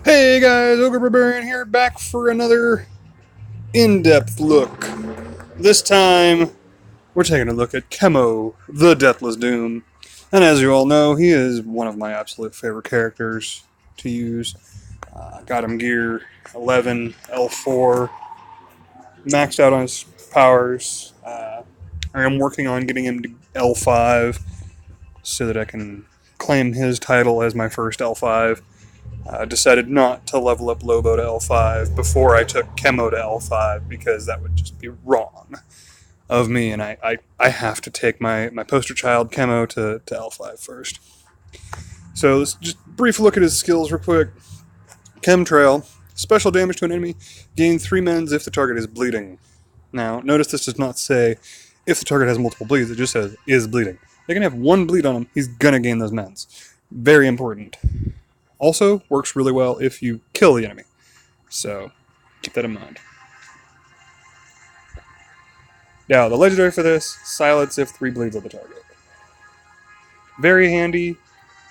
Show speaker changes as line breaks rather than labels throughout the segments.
Hey guys, OgreBarberian here, back for another in-depth look. This time, we're taking a look at Chemo, the Deathless Doom. And as you all know, he is one of my absolute favorite characters to use. Got him gear 11, L4, maxed out on his powers. I am working on getting him to L5 so that I can claim his title as my first L5. Decided not to level up Lobo to L5 before I took Chemo to L5 because that would just be wrong of me, and I have to take my poster child Chemo to L5 first. So let's just brief look at his skills real quick. Chemtrail, special damage to an enemy, gain 3 mends if the target is bleeding. Now, notice this does not say if the target has multiple bleeds, it just says is bleeding. They can have 1 bleed on him, he's gonna gain those mends. Very important. Also, works really well if you kill the enemy. So, keep that in mind. Now, the legendary for this, silence if 3 bleeds on the target. Very handy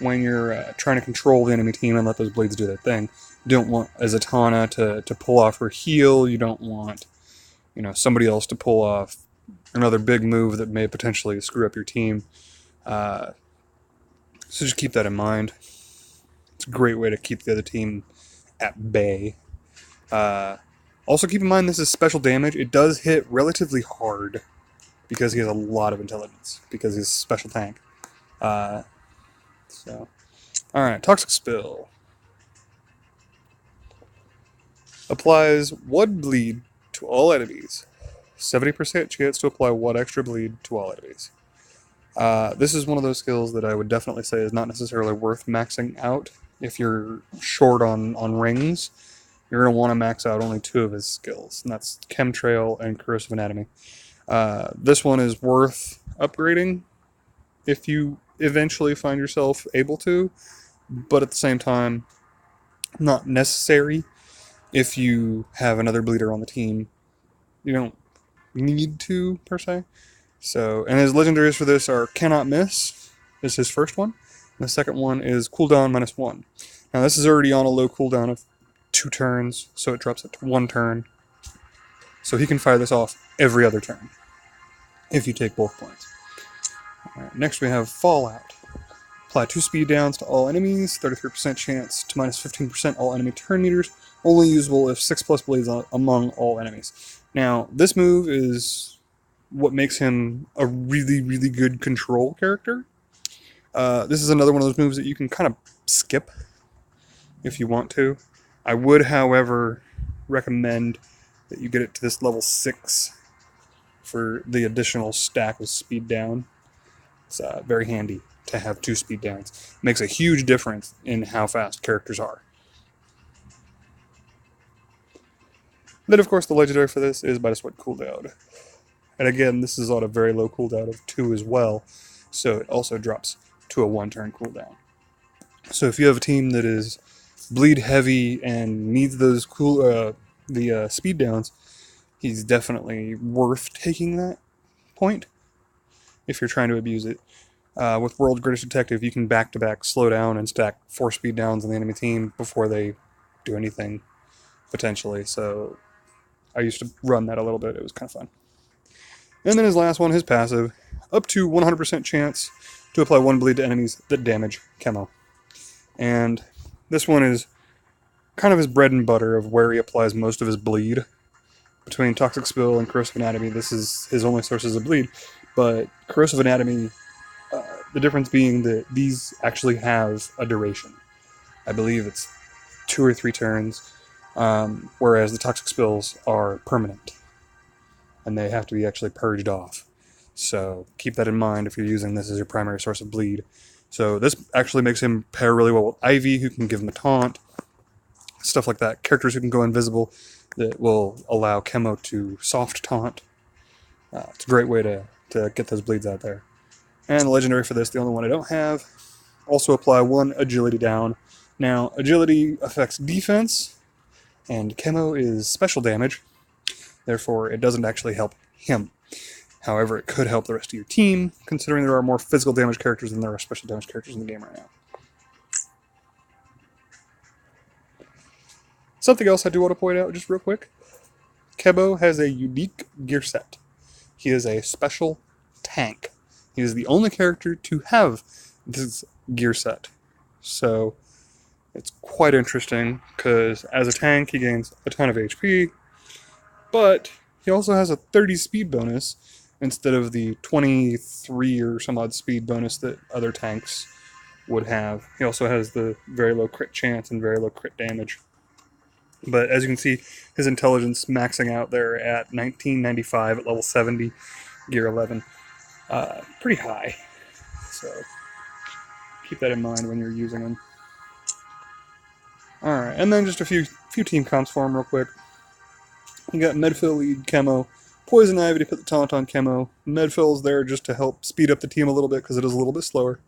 when you're trying to control the enemy team and let those bleeds do their thing. You don't want a Zatanna to pull off her heal. You don't want, somebody else to pull off another big move that may potentially screw up your team. So just keep that in mind. It's a great way to keep the other team at bay. Also keep in mind this is special damage. It does hit relatively hard because he has a lot of intelligence, because he's a special tank. Alright, Toxic Spill. Applies 1 bleed to all enemies. 70% chance to apply 1 extra bleed to all enemies. This is one of those skills that I would definitely say is not necessarily worth maxing out. If you're short on rings, you're going to want to max out only 2 of his skills, and that's Chemtrail and Corrosive Anatomy. This one is worth upgrading if you eventually find yourself able to, but at the same time, not necessary if you have another bleeder on the team. You don't need to, per se. So, and his legendaries for this are Cannot Miss, is his first one. And the second one is cooldown -1. Now this is already on a low cooldown of 2 turns, so it drops it to 1 turn. So he can fire this off every other turn, if you take both points. Alright, next we have Fallout. Apply 2 speed downs to all enemies, 33% chance to -15% all enemy turn meters, only usable if 6+ bleeds among all enemies. Now, this move is what makes him a really, really good control character. This is another one of those moves that you can kind of skip if you want to. I would, however, recommend that you get it to this level 6 for the additional stack of speed down. It's very handy to have 2 speed downs. It makes a huge difference in how fast characters are. Then, of course, the legendary for this is Bite Sweat cooldown. And again, this is on a very low cooldown of 2 as well, so it also drops to a 1-turn cooldown. So if you have a team that is bleed heavy and needs those speed downs, he's definitely worth taking that point if you're trying to abuse it. With World's Greatest Detective, you can back-to-back slow down and stack 4 speed downs on the enemy team before they do anything, potentially. So I used to run that a little bit. It was kind of fun. And then his last one, his passive, up to 100% chance to apply 1 bleed to enemies that damage Chemo. And this one is kind of his bread and butter of where he applies most of his bleed. Between Toxic Spill and Corrosive Anatomy, this is his only sources of bleed. But Corrosive Anatomy, the difference being that these actually have a duration. I believe it's 2 or 3 turns, whereas the Toxic Spills are permanent, and they have to be actually purged off. So keep that in mind if you're using this as your primary source of bleed. So this actually makes him pair really well with Ivy, who can give him a taunt, stuff like that. Characters who can go invisible that will allow Chemo to soft taunt. It's a great way to get those bleeds out there. And the legendary for this, the only one I don't have, also apply 1 agility down. Now, agility affects defense, and Chemo is special damage, therefore it doesn't actually help him. However, it could help the rest of your team, considering there are more physical damage characters than there are special damage characters in the game right now. Something else I do want to point out just real quick. Chemo has a unique gear set. He is a special tank. He is the only character to have this gear set. So it's quite interesting because as a tank he gains a ton of HP, but he also has a 30 speed bonus instead of the 23 or some odd speed bonus that other tanks would have. He also has the very low crit chance and very low crit damage. But as you can see, his intelligence maxing out there at 1995 at level 70, gear 11. Pretty high. So keep that in mind when you're using him. Alright, and then just a few team comps for him real quick. You got Medfill lead Chemo, Poison Ivy to put the taunt on Chemo. Medfill's there just to help speed up the team a little bit because it is a little bit slower.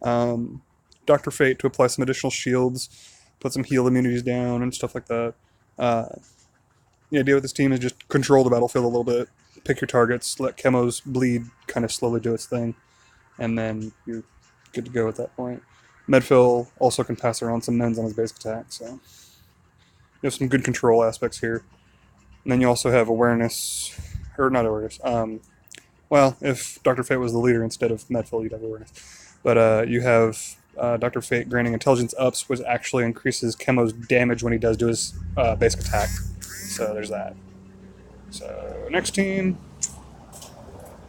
Dr. Fate to apply some additional shields, put some heal immunities down and stuff like that. The idea with this team is just control the battlefield a little bit, pick your targets, let Chemo's bleed kind of slowly do its thing, and then you're good to go at that point. Medfill also can pass around some mends on his basic attack, so you have some good control aspects here. And then you also have awareness, or not awareness, well, if Dr. Fate was the leader instead of Medfill, you'd have awareness. But you have Dr. Fate granting intelligence ups, which actually increases Chemo's damage when he does do his basic attack. So there's that. So next team.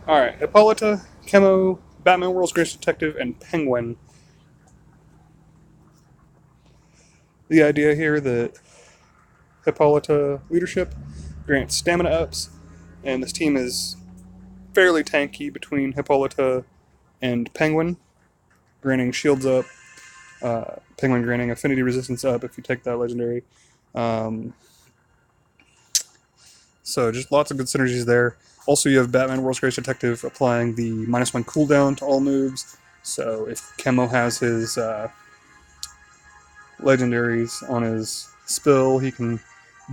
Alright, Hippolyta, Chemo, Batman World's Greatest Detective, and Penguin. The idea here that Hippolyta leadership grants stamina ups, and this team is fairly tanky between Hippolyta and Penguin, granting shields up, Penguin granting affinity resistance up if you take that legendary. So just lots of good synergies there. Also you have Batman World's Greatest Detective applying the -1 cooldown to all moves, so if Chemo has his legendaries on his spill, he can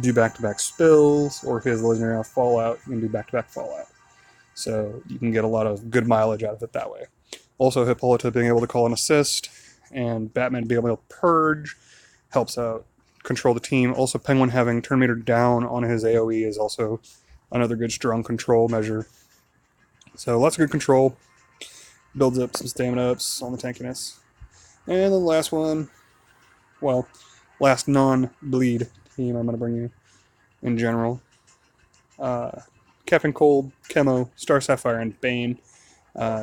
do back-to-back spills, or if he has the legendary off Fallout, he can do back-to-back Fallout. So you can get a lot of good mileage out of it that way. Also, Hippolyta being able to call an assist, and Batman being able to purge helps out control the team. Also, Penguin having turn meter down on his AoE is also another good strong control measure. So lots of good control. Builds up some stamina ups on the tankiness. And the last one, well, last non-bleed team I'm going to bring you in general. Captain Cold, Chemo, Star Sapphire, and Bane.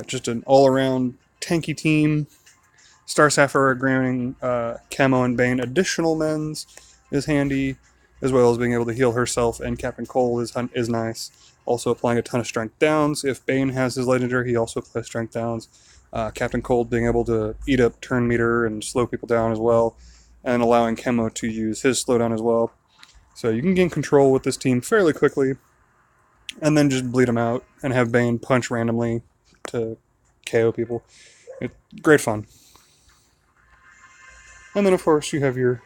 Just an all-around tanky team. Star Sapphire granting Chemo and Bane additional mends is handy, as well as being able to heal herself, and Captain Cold is nice. Also applying a ton of strength downs. If Bane has his legendary, he also applies strength downs. Captain Cold being able to eat up turn meter and slow people down as well, and allowing Chemo to use his slowdown as well. So you can gain control with this team fairly quickly, and then just bleed them out, and have Bane punch randomly to KO people. It's great fun. And then of course you have your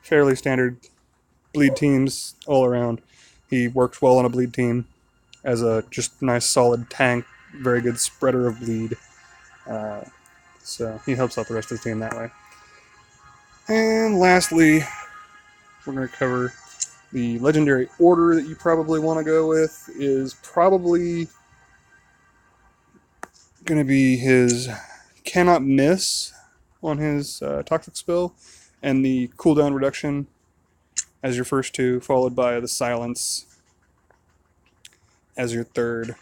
fairly standard bleed teams all around. He works well on a bleed team as a just nice solid tank, very good spreader of bleed. So he helps out the rest of the team that way. And lastly, we're going to cover the legendary order that you probably want to go with is probably going to be his Cannot Miss on his Toxic Spill, and the cooldown reduction as your first two, followed by the Silence as your third.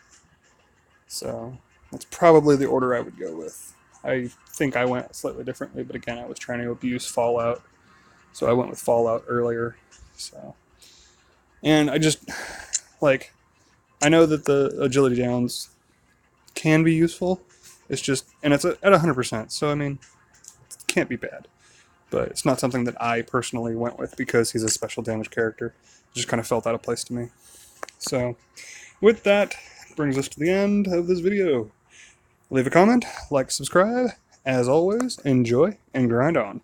So that's probably the order I would go with. I think I went slightly differently, but again, I was trying to abuse Fallout, so I went with Fallout earlier. So, and I just, like, I know that the agility downs can be useful. It's just, and it's at 100%, so I mean, it can't be bad. But it's not something that I personally went with because he's a special damage character. It just kind of felt out of place to me. So, with that, brings us to the end of this video. Leave a comment, like, subscribe. As always, enjoy and grind on.